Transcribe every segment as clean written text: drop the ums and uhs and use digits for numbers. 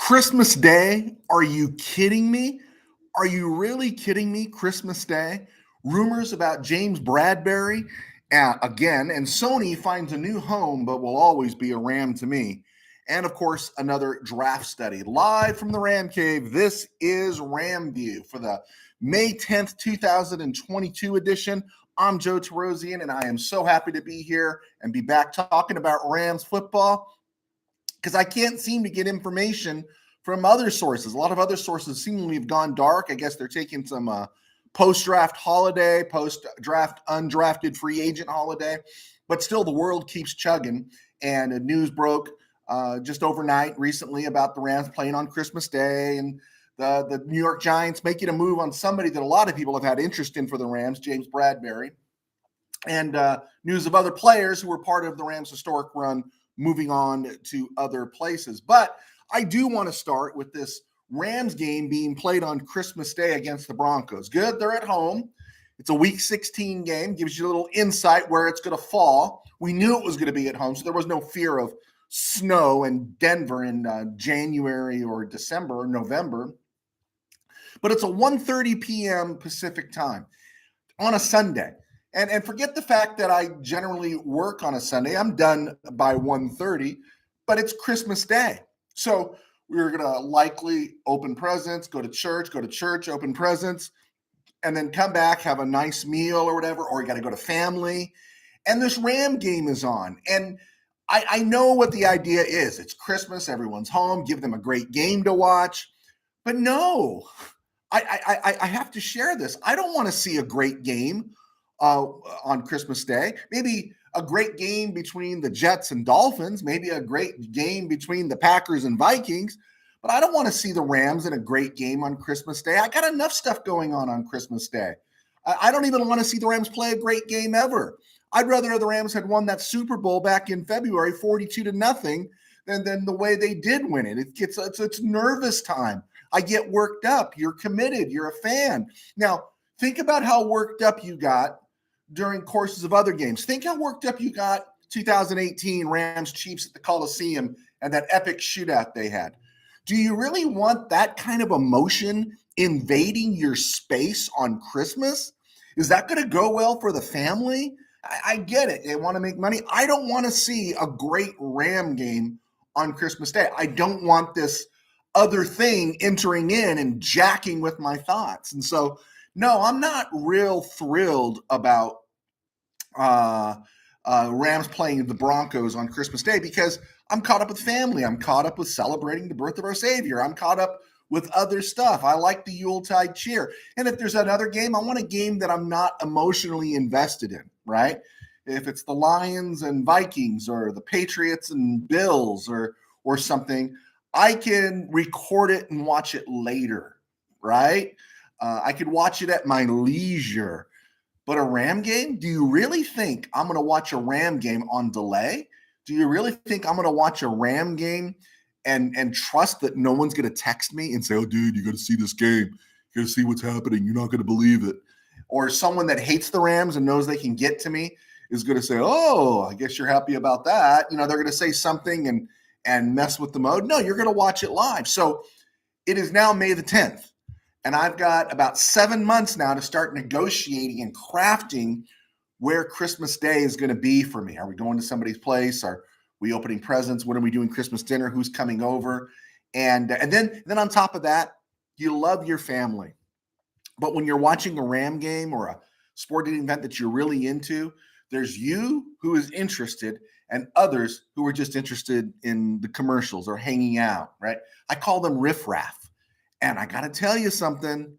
Christmas Day? Are you kidding me? Are you really kidding me? Christmas Day? Rumors about James Bradberry again, and Sony finds a new home, but will always be a Ram to me. And of course, another draft study live from the Ram Cave. This is RamView for the May 10th, 2022 edition. I'm Joe Terosian, and I am so happy to be here and be back talking about Rams football, because I can't seem to get information from other sources. A lot of other sources seemingly have gone dark. I guess they're taking some post-draft holiday, post-draft undrafted free agent holiday. But still, the world keeps chugging. And news broke just overnight recently about the Rams playing on Christmas Day, and the New York Giants making a move on somebody that a lot of people have had interest in for the Rams, James Bradberry. And news of other players who were part of the Rams' historic run moving on to other places. But I do want to start with this Rams game being played on Christmas Day against the Broncos. Good, they're at home. It's a Week 16 game, gives you a little insight where it's going to fall. We knew it was going to be at home, so there was no fear of snow in Denver in January or December or November. But it's a 1:30 p.m. Pacific time on a Sunday. And forget the fact that I generally work on a Sunday. I'm done by 1:30, but it's Christmas Day. So we're going to likely open presents, go to church, open presents, and then come back, have a nice meal or whatever, or you got to go to family. And this Ram game is on. And I know what the idea is. It's Christmas, everyone's home, give them a great game to watch. But no, I have to share this. I don't want to see a great game on Christmas Day. Maybe a great game between the Jets and Dolphins, maybe a great game between the Packers and Vikings, but I don't want to see the Rams in a great game on Christmas Day. I got enough stuff going on Christmas Day. I don't even want to see the Rams play a great game ever. I'd rather the Rams had won that Super Bowl back in February 42-0 than the way they did win it. It's nervous time. I get worked up. You're committed. You're a fan. Now, think about how worked up you got during courses of other games. Think how worked up you got 2018 Rams Chiefs at the Coliseum and that epic shootout they had. Do you really want that kind of emotion invading your space on Christmas? Is that going to go well for the family? I get it. They want to make money. I don't want to see a great Ram game on Christmas Day. I don't want this other thing entering in and jacking with my thoughts. And so, no, I'm not real thrilled about Rams playing the Broncos on Christmas Day, because I'm caught up with family. I'm caught up with celebrating the birth of our Savior. I'm caught up with other stuff. I like the Yuletide cheer. And if there's another game, I want a game that I'm not emotionally invested in, right? If it's the Lions and Vikings or the Patriots and Bills or something, I can record it and watch it later, right? I could watch it at my leisure. But a Ram game? Do you really think I'm going to watch a Ram game on delay? Do you really think I'm going to watch a Ram game and trust that no one's going to text me and say, oh, dude, you got to see this game. You got to see what's happening. You're not going to believe it. Or someone that hates the Rams and knows they can get to me is going to say, oh, I guess you're happy about that. They're going to say something and mess with the mode. No, you're going to watch it live. So it is now May the 10th. And I've got about 7 months now to start negotiating and crafting where Christmas Day is going to be for me. Are we going to somebody's place? Are we opening presents? When are we doing Christmas dinner? Who's coming over? And then on top of that, you love your family. But when you're watching a Ram game or a sporting event that you're really into, there's you who is interested and others who are just interested in the commercials or hanging out, right? I call them riffraff. And I got to tell you something,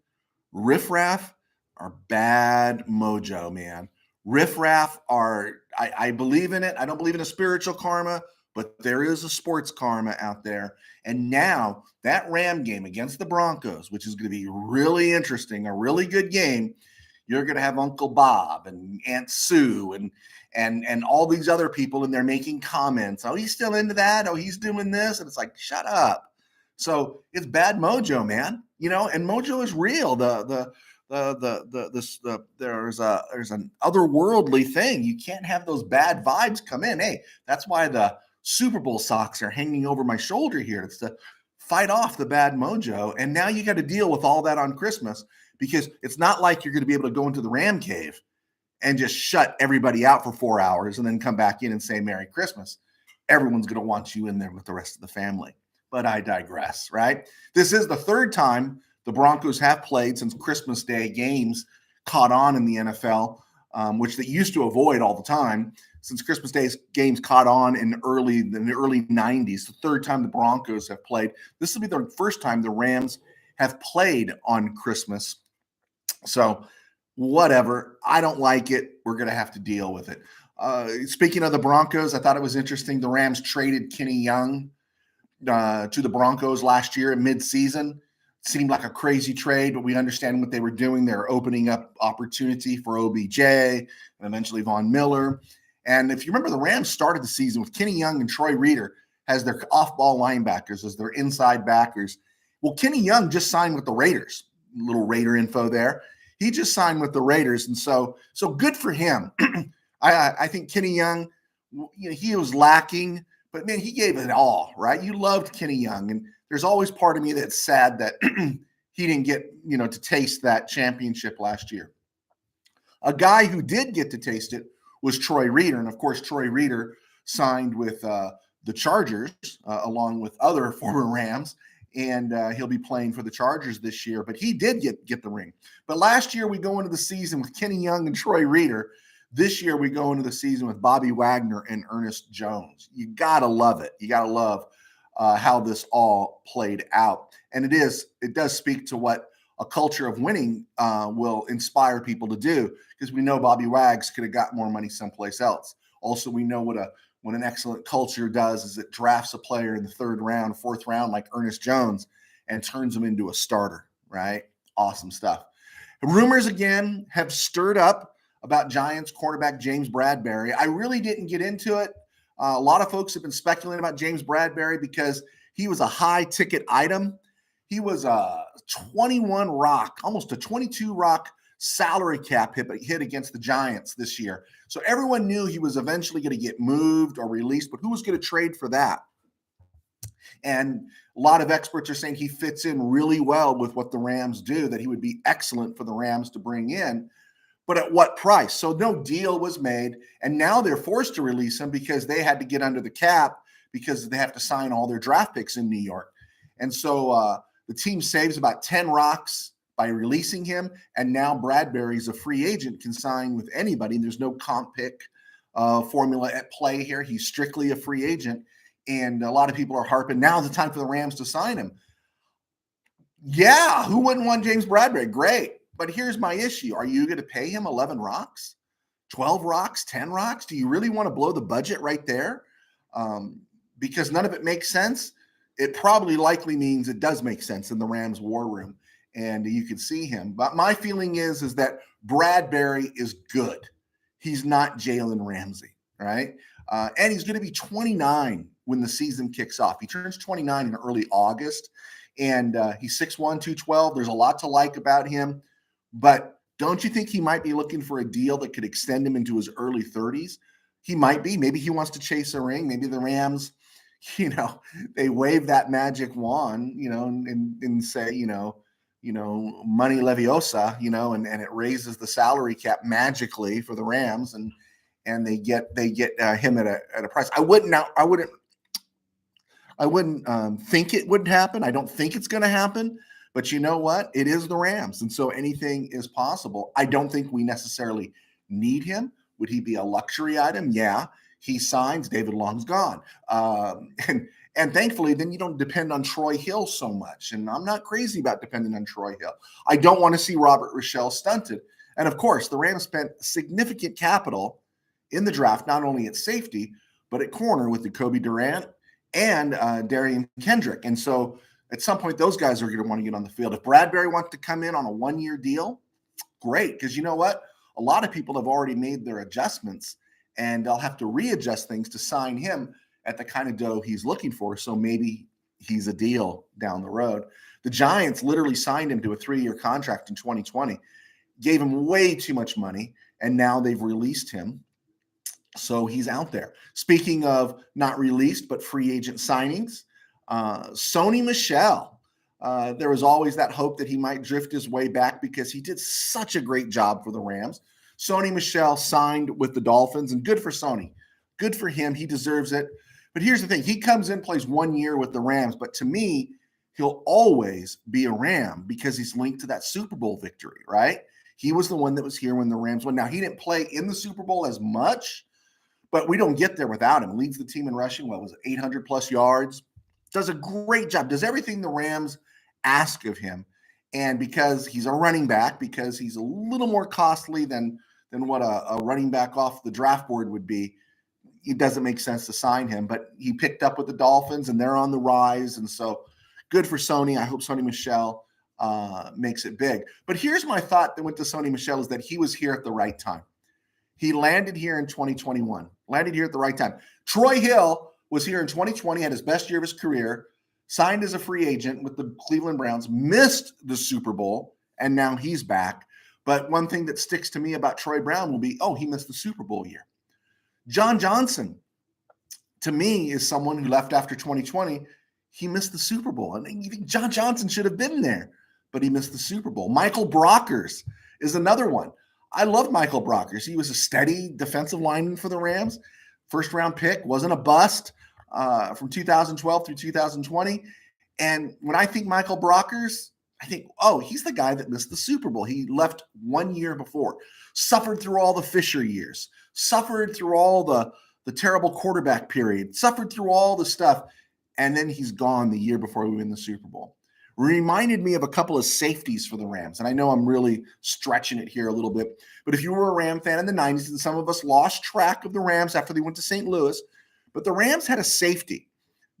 riffraff are bad mojo, man. Riffraff are, I believe in it. I don't believe in a spiritual karma, but there is a sports karma out there. And now that Ram game against the Broncos, which is going to be really interesting, a really good game, you're going to have Uncle Bob and Aunt Sue and all these other people in there making comments. Oh, he's still into that. Oh, he's doing this. And it's like, shut up. So it's bad mojo, man. And mojo is real. There's an otherworldly thing. You can't have those bad vibes come in. Hey, that's why the Super Bowl socks are hanging over my shoulder here. It's to fight off the bad mojo. And now you got to deal with all that on Christmas, because it's not like you're going to be able to go into the Ram cave and just shut everybody out for 4 hours and then come back in and say Merry Christmas. Everyone's going to want you in there with the rest of the family. But I digress, right? This is the third time the Broncos have played since Christmas Day games caught on in the NFL, which they used to avoid all the time. Since Christmas Day's games caught on in the early 90s, the third time the Broncos have played. This will be the first time the Rams have played on Christmas. So whatever. I don't like it. We're going to have to deal with it. Speaking of the Broncos, I thought it was interesting. The Rams traded Kenny Young to the Broncos last year in midseason. Seemed like a crazy trade, but we understand what they were doing. They're opening up opportunity for OBJ and eventually Von Miller. And if you remember, the Rams started the season with Kenny Young and Troy Reeder as their off-ball linebackers, as their inside backers. Well, Kenny Young just signed with the Raiders. Little Raider info there. He just signed with the Raiders, and so good for him. I think Kenny Young, he was lacking, but man, he gave it all, right? You loved Kenny Young, and there's always part of me that's sad that he didn't get, to taste that championship last year. A guy who did get to taste it was Troy Reeder, and of course, Troy Reeder signed with the Chargers along with other former Rams. And he'll be playing for the Chargers this year, but he did get the ring. But last year we go into the season with Kenny Young and Troy Reeder. This year we go into the season with Bobby Wagner and Ernest Jones. You got to love it. You got to love how this all played out. And it does speak to what a culture of winning will inspire people to do, because we know Bobby Wags could have got more money someplace else. Also, we know what an excellent culture does is it drafts a player in the third round, fourth round, like Ernest Jones, and turns him into a starter, right? Awesome stuff. Rumors again have stirred up about Giants cornerback James Bradberry. I really didn't get into it. A lot of folks have been speculating about James Bradberry because he was a high ticket item. He was a 21 rock, almost a 22 rock salary cap hit against the Giants this year. So everyone knew he was eventually going to get moved or released, but who was going to trade for that? And a lot of experts are saying he fits in really well with what the Rams do, that he would be excellent for the Rams to bring in. But at what price? So no deal was made, and now they're forced to release him because they had to get under the cap because they have to sign all their draft picks in New York. And so the team saves about 10 rocks by releasing him, and now Bradberry's a free agent, can sign with anybody. There's no comp pick formula at play here. He's strictly a free agent, and a lot of people are harping, now's the time for the Rams to sign him. Yeah, who wouldn't want James Bradberry? Great. But here's my issue. Are you going to pay him 11 rocks, 12 rocks, 10 rocks? Do you really want to blow the budget right there? Because none of it makes sense. It probably likely means it does make sense in the Rams war room, and you can see him. But my feeling is that Bradberry is good. He's not Jalen Ramsey, right? And he's going to be 29 when the season kicks off. He turns 29 in early August, and he's 6'1", 212. There's a lot to like about him. But don't you think he might be looking for a deal that could extend him into his early 30s? He might be. Maybe he wants to chase a ring. Maybe the Rams, they wave that magic wand, and say, money leviosa, and it raises the salary cap magically for the Rams, and they get him at a price. I wouldn't think it would happen. I don't think it's going to happen. But you know what? It is the Rams, and so anything is possible. I don't think we necessarily need him. Would he be a luxury item? Yeah. He signs, David Long's gone. And thankfully, then you don't depend on Troy Hill so much. And I'm not crazy about depending on Troy Hill. I don't want to see Robert Rochelle stunted. And of course, the Rams spent significant capital in the draft, not only at safety, but at corner with Jacoby Durant and Darian Kendrick. And so at some point, those guys are going to want to get on the field. If Bradberry wants to come in on a one-year deal, great. Because you know what? A lot of people have already made their adjustments, and they'll have to readjust things to sign him at the kind of dough he's looking for. So maybe he's a deal down the road. The Giants literally signed him to a 3-year contract in 2020, gave him way too much money, and now they've released him. So he's out there. Speaking of not released, but free agent signings, Sony Michel. There was always that hope that he might drift his way back because he did such a great job for the Rams. Sony Michel signed with the Dolphins, and good for Sony. Good for him. He deserves it. But here's the thing. He comes in, plays 1 year with the Rams, but to me, he'll always be a Ram because he's linked to that Super Bowl victory, right? He was the one that was here when the Rams won. Now, he didn't play in the Super Bowl as much, but we don't get there without him. Leads the team in rushing, what was it, 800 plus yards. Does a great job. Does everything the Rams ask of him. And because he's a running back, because he's a little more costly than what a running back off the draft board would be, it doesn't make sense to sign him. But he picked up with the Dolphins, and they're on the rise. And so good for Sony. I hope Sony Michel makes it big. But here's my thought that went to Sony Michel is that he was here at the right time. He landed here in 2021, landed here at the right time. Troy Hill was here in 2020, had his best year of his career, signed as a free agent with the Cleveland Browns, missed the Super Bowl, and now he's back. But one thing that sticks to me about Troy Brown will be, he missed the Super Bowl year. John Johnson, to me, is someone who left after 2020. He missed the Super Bowl. And you think John Johnson should have been there, but he missed the Super Bowl. Michael Brockers is another one. I love Michael Brockers. He was a steady defensive lineman for the Rams. First-round pick, wasn't a bust from 2012 through 2020. And when I think Michael Brockers, I think, he's the guy that missed the Super Bowl. He left 1 year before, suffered through all the Fisher years, suffered through all the terrible quarterback period, suffered through all the stuff, and then he's gone the year before we win the Super Bowl. Reminded me of a couple of safeties for the Rams. And I know I'm really stretching it here a little bit, but if you were a Ram fan in the 90s, and some of us lost track of the Rams after they went to St. Louis, but the Rams had a safety.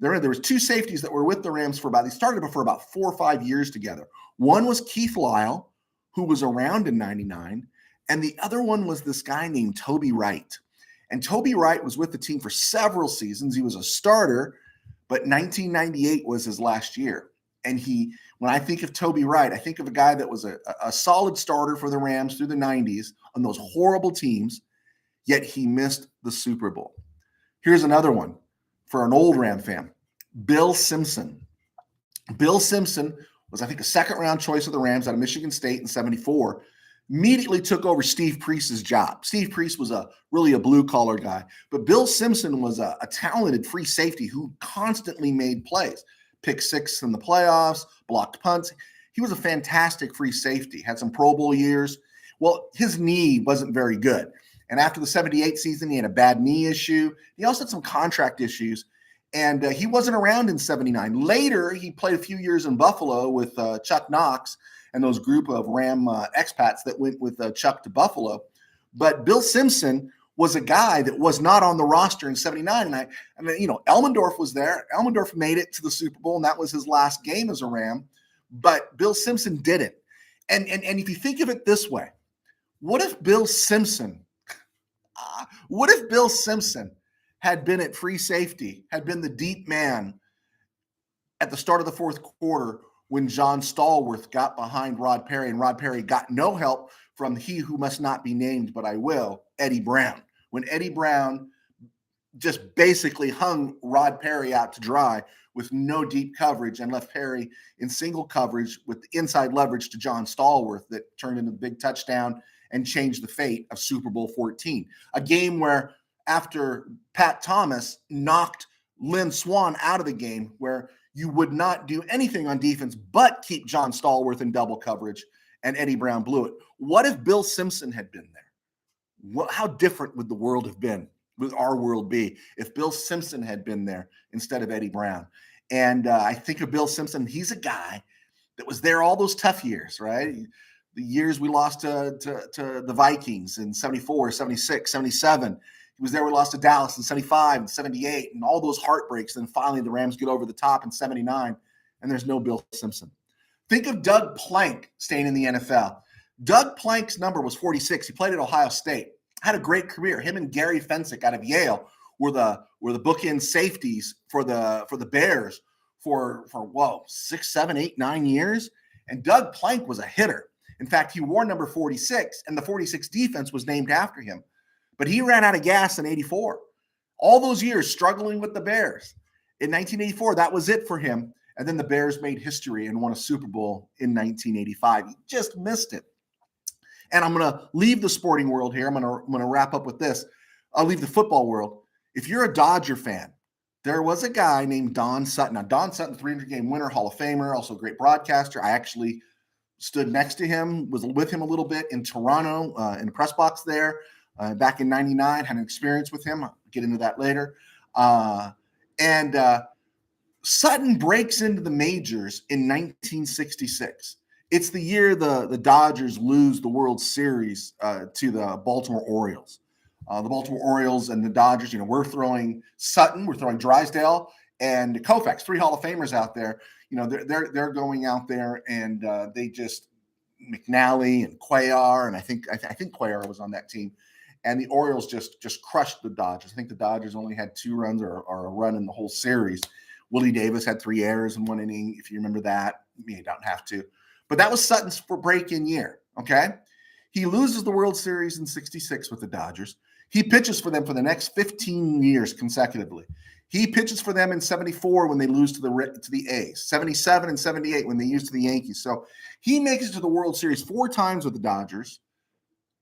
There was two safeties that were with the Rams they started for about 4 or 5 years together. One was Keith Lyle, who was around in 99, and the other one was this guy named Toby Wright. And Toby Wright was with the team for several seasons. He was a starter, but 1998 was his last year. And when I think of Toby Wright, I think of a guy that was a solid starter for the Rams through the 90s on those horrible teams, yet he missed the Super Bowl. Here's another one for an old Ram fan, Bill Simpson. Bill Simpson was, I think, a second-round choice of the Rams out of Michigan State in 74, immediately took over Steve Priest's job. Steve Priest was really a blue-collar guy, but Bill Simpson was a talented free safety who constantly made plays. Pick six in the playoffs, blocked punts. He was a fantastic free safety, had some Pro Bowl years. Well, his knee wasn't very good. And after the 78 season, he had a bad knee issue. He also had some contract issues, and he wasn't around in 79. Later, he played a few years in Buffalo with Chuck Knox and those group of Ram expats that went with Chuck to Buffalo. But Bill Simpson was a guy that was not on the roster in 79. And Elmendorf was there. Elmendorf made it to the Super Bowl, and that was his last game as a Ram. But Bill Simpson didn't. And if you think of it this way, what if Bill Simpson had been at free safety, had been the deep man at the start of the fourth quarter when John Stallworth got behind Rod Perry, and Rod Perry got no help from he who must not be named, but I will, Eddie Brown. When Eddie Brown just basically hung Rod Perry out to dry with no deep coverage and left Perry in single coverage with inside leverage to John Stallworth that turned into the big touchdown and changed the fate of Super Bowl 14. A game where after Pat Thomas knocked Lynn Swann out of the game, where you would not do anything on defense but keep John Stallworth in double coverage, and Eddie Brown blew it. What if Bill Simpson had been there? How different would the world have been? Would our world be if Bill Simpson had been there instead of Eddie Brown? And I think of Bill Simpson. He's a guy that was there all those tough years, right? The years we lost to the Vikings in 74, 76, 77. He was there. We lost to Dallas in 75 and 78 and all those heartbreaks. And finally, the Rams get over the top in 79, and there's no Bill Simpson. Think of Doug Plank staying in the NFL. Doug Plank's number was 46. He played at Ohio State. Had a great career. Him and Gary Fensick out of Yale were the bookend safeties for the Bears for 6, 7, 8, 9 years. And Doug Plank was a hitter. In fact, he wore number 46, and the 46 defense was named after him. But he ran out of gas in 84. All those years struggling with the Bears. In 1984, that was it for him. And then the Bears made history and won a Super Bowl in 1985. He just missed it. And I'm going to leave the sporting world here. I'm going to wrap up with this. I'll leave the football world. If you're a Dodger fan, there was a guy named Don Sutton. Now, Don Sutton, 300-game winner, Hall of Famer, also a great broadcaster. I actually stood next to him, was with him a little bit in Toronto in the press box there back in 99, had an experience with him. I'll get into that later. Sutton breaks into the majors in 1966. It's the year the Dodgers lose the World Series to the Baltimore Orioles. The Baltimore Orioles and the Dodgers, we're throwing Sutton, we're throwing Drysdale, and Koufax, 3 Hall of Famers out there. They're going out there, and they just McNally and Cuellar, and I think Cuellar was on that team, and the Orioles just crushed the Dodgers. I think the Dodgers only had 2 runs or a run in the whole series. Willie Davis had 3 errors in 1 inning. If you remember that, you don't have to. But that was Sutton's break-in year, okay? He loses the World Series in 66 with the Dodgers. He pitches for them for the next 15 years consecutively. He pitches for them in 74 when they lose to the A's, 77 and 78 when they lose to the Yankees. So he makes it to the World Series 4 times with the Dodgers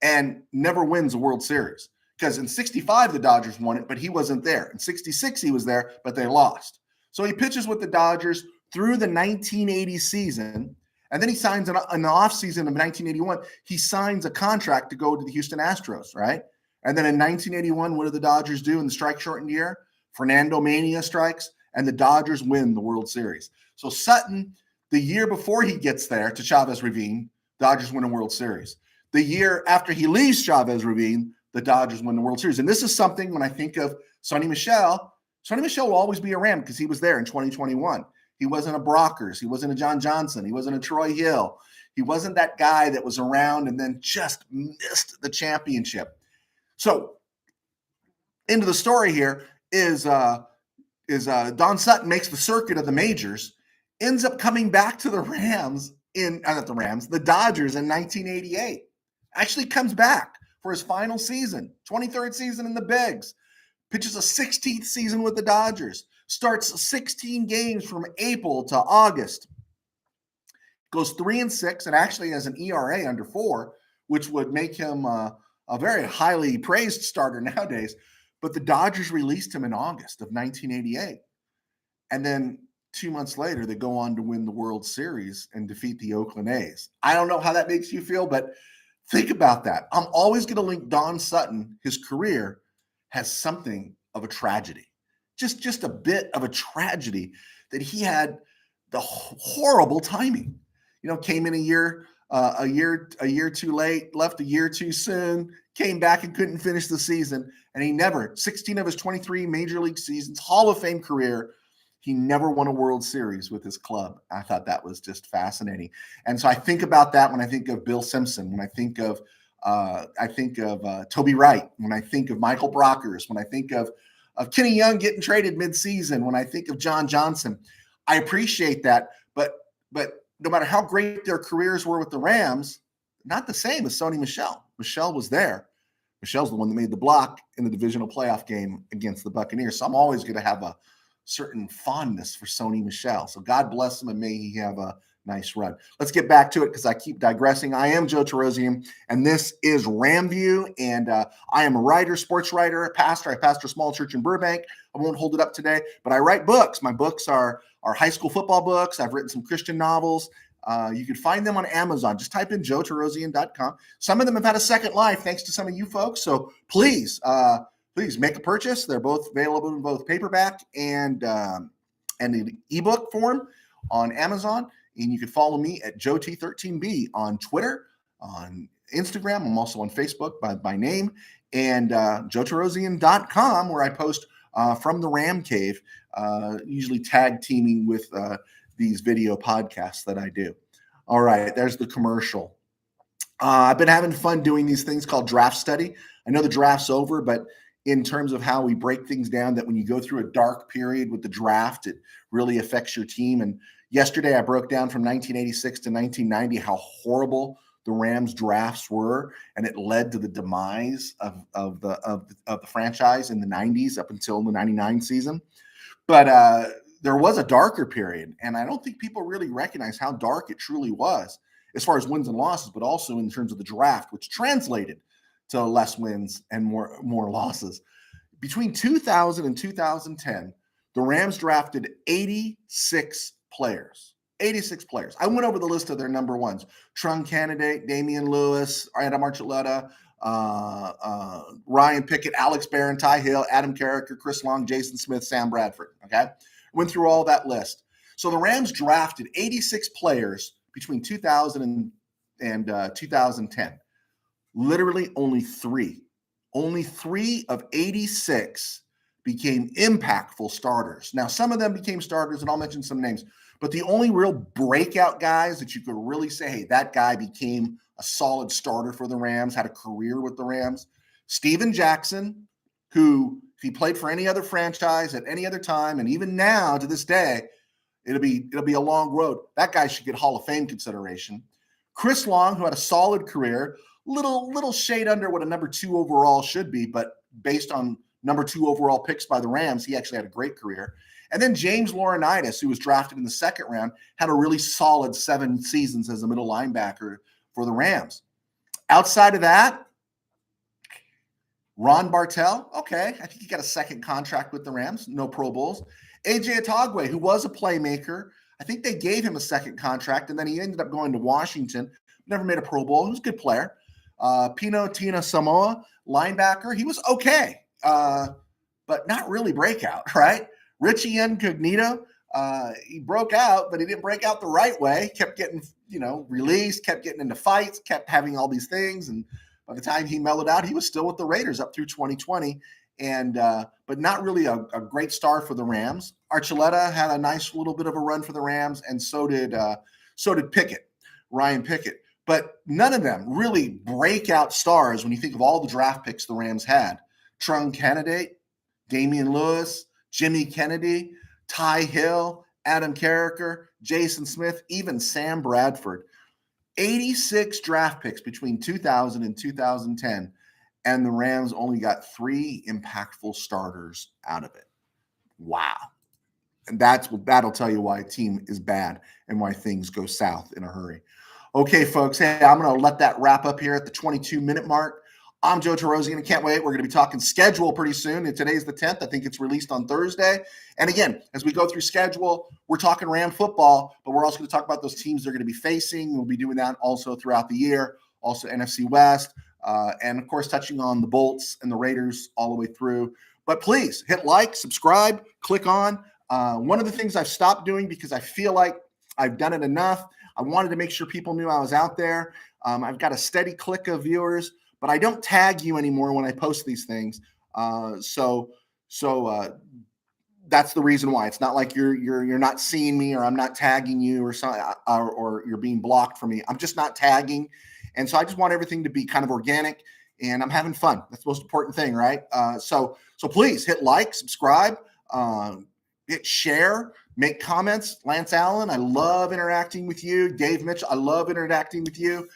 and never wins a World Series. Because in 65, the Dodgers won it, but he wasn't there. In 66, he was there, but they lost. So he pitches with the Dodgers through the 1980 season. And then he signs in the offseason of 1981, he signs a contract to go to the Houston Astros, right? And then in 1981, what do the Dodgers do in the strike-shortened year? Fernando Mania strikes, and the Dodgers win the World Series. So Sutton, the year before he gets there to Chavez Ravine, Dodgers win a World Series. The year after he leaves Chavez Ravine, the Dodgers win the World Series. And this is something when I think of Sonny Michel will always be a Ram because he was there in 2021. He wasn't a Brockers. He wasn't a John Johnson. He wasn't a Troy Hill. He wasn't that guy that was around and then just missed the championship. So into the story here is Don Sutton makes the circuit of the majors, ends up coming back to the the Dodgers in 1988. Actually comes back for his final season, 23rd season in the Bigs. Pitches a 16th season with the Dodgers. Starts 16 games from April to August. Goes 3-6 and actually has an ERA under 4, which would make him a very highly praised starter nowadays. But the Dodgers released him in August of 1988. And then 2 months later, they go on to win the World Series and defeat the Oakland A's. I don't know how that makes you feel, but think about that. I'm always going to link Don Sutton, his career, has something of a tragedy. Just a bit of a tragedy that he had the horrible timing. Came in a year too late, left a year too soon, came back and couldn't finish the season. And he never, 16 of his 23 major league seasons, Hall of Fame career, he never won a World Series with his club. I thought that was just fascinating. And so I think about that when I think of Bill Simpson, when I think of Toby Wright, when I think of Michael Brockers, when I think of Kenny Young getting traded midseason, when I think of John Johnson. I appreciate that, but no matter how great their careers were with the Rams, not the same as Sony Michel. Michel was there. Michel's the one that made the block in the divisional playoff game against the Buccaneers. So I'm always going to have a certain fondness for Sony Michel. So God bless him and may he have a nice run. Let's get back to it because I keep digressing. I am Joe Tarosian, and this is RamView, and I am a writer, sports writer, a pastor. I pastor a small church in Burbank. I won't hold it up today, but I write books. My books are high school football books. I've written some Christian novels. You can find them on Amazon. Just type in joetarosian.com. Some of them have had a second life thanks to some of you folks. So please make a purchase. They're both available in both paperback and an ebook form on Amazon. And you can follow me at JoeT13B on Twitter, on Instagram. I'm also on Facebook by name, and joetarosian.com, where I post from the Ram Cave, usually tag teaming with these video podcasts that I do. All right, there's the commercial. I've been having fun doing these things called draft study. I know the draft's over, but in terms of how we break things down, that when you go through a dark period with the draft, it really affects your team. And yesterday I broke down from 1986 to 1990 how horrible the Rams drafts were, and it led to the demise of the franchise in the 90s up until the 99 season. But there was a darker period, and I don't think people really recognize how dark it truly was as far as wins and losses, but also in terms of the draft, which translated to less wins and more losses. Between 2000 and 2010, the Rams drafted 86 players. 86 players. I went over the list of their number ones: Trung Candidate, Damian Lewis, Adam Archuleta, Ryan Pickett, Alex Barron, Ty Hill, Adam Carricker, Chris Long, Jason Smith, Sam Bradford. Okay, went through all that list. So the Rams drafted 86 players between 2000 and 2010. Literally only three of 86 became impactful starters. Now, some of them became starters, and I'll mention some names, but the only real breakout guys that you could really say, hey, that guy became a solid starter for the Rams, had a career with the Rams. Steven Jackson, who, if he played for any other franchise at any other time, and even now to this day, it'll be a long road. That guy should get Hall of Fame consideration. Chris Long, who had a solid career, little shade under what a number 2 overall should be, but based on number 2 overall picks by the Rams, he actually had a great career. And then James Laurinaitis, who was drafted in the second round, had a really solid 7 seasons as a middle linebacker for the Rams. Outside of that, Ron Bartell, okay, I think he got a second contract with the Rams, no Pro Bowls. AJ Atogwe, who was a playmaker, I think they gave him a second contract, and then he ended up going to Washington, never made a Pro Bowl. He was a good player. Pino Tina Samoa, linebacker, he was okay, but not really breakout, right? Richie Incognito, he broke out, but he didn't break out the right way. Kept getting, released, kept getting into fights, kept having all these things. And by the time he mellowed out, he was still with the Raiders up through 2020. And but not really a great star for the Rams. Archuleta had a nice little bit of a run for the Rams, and so did Pickett, Ryan Pickett. But none of them really breakout stars when you think of all the draft picks the Rams had. Trung Candidate, Damian Lewis, Jimmy Kennedy, Ty Hill, Adam Carricker, Jason Smith, even Sam Bradford. 86 draft picks between 2000 and 2010, and the Rams only got 3 impactful starters out of it. Wow. And that'll tell you why a team is bad and why things go south in a hurry. Okay, folks, hey, I'm going to let that wrap up here at the 22-minute mark. I'm Joe Terosian, and can't wait. We're going to be talking schedule pretty soon. And today's the 10th. I think it's released on Thursday. And again, as we go through schedule, we're talking Ram football, but we're also going to talk about those teams they're going to be facing. We'll be doing that also throughout the year, also NFC West, and, of course, touching on the Bolts and the Raiders all the way through. But please hit like, subscribe, click on. One of the things I've stopped doing because I feel like I've done it enough, I wanted to make sure people knew I was out there. I've got a steady click of viewers, but I don't tag you anymore when I post these things. So that's the reason why. It's not like you're not seeing me, or I'm not tagging you, or something, or you're being blocked for me. I'm just not tagging, and so I just want everything to be kind of organic, and I'm having fun. That's the most important thing, right? So please hit like, subscribe, hit share, make comments. Lance Allen, I love interacting with you. Dave Mitchell, I love interacting with you.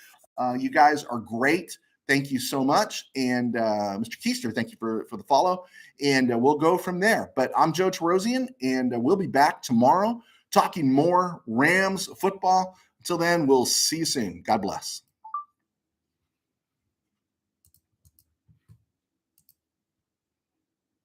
You guys are great. Thank you so much. And Mr. Keister, thank you for the follow. And we'll go from there. But I'm Joe Terosian, and we'll be back tomorrow talking more Rams football. Until then, we'll see you soon. God bless.